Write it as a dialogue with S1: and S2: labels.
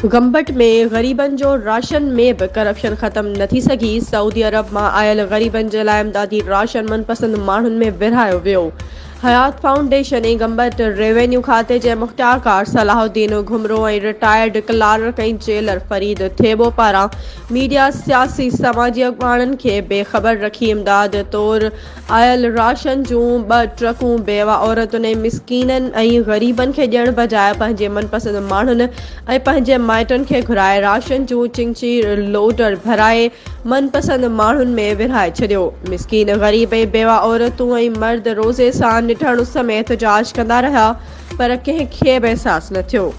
S1: गंबट में ग़रीबनि जो राशन में बि करप्शन ख़त्म न थी सघी। सऊदी अरब मां आयल ग़रीबनि जे लाइ इमदादी राशन मनपसंद माण्हुनि में विरहायो वियो। हयात फाउंडेशन ऐं गंबट रेवेन्यू खाते जे मुख़्तियारकार सलाहुद्दीन घुमरो ऐं रिटायर्ड क्लार्क ऐं जेलर फरीद थेबो पारां मीडिया सियासी समाजी अॻवाननि खे बेख़बर रखी इमदाद तौरु आयल राशन जूं 2 ट्रकूं बेवा औरतुनि ऐं मिसकीननि ऐं ग़रीबनि खे ॾियण बजाए पंहिंजे मनपसंद माण्हुनि ऐं पंहिंजे माइटनि खे घुराए राशन जूं चिंची लोडर भराए मनपसंद माण्हुनि में विरहाए छॾियो। मिसकीन ग़रीब ऐं बेवा औरतूं ऐं मर्द रोज़े सां निठण समेत एहतजाज कंदा रहिया पर कंहिंखे बि अहसासु न थियो।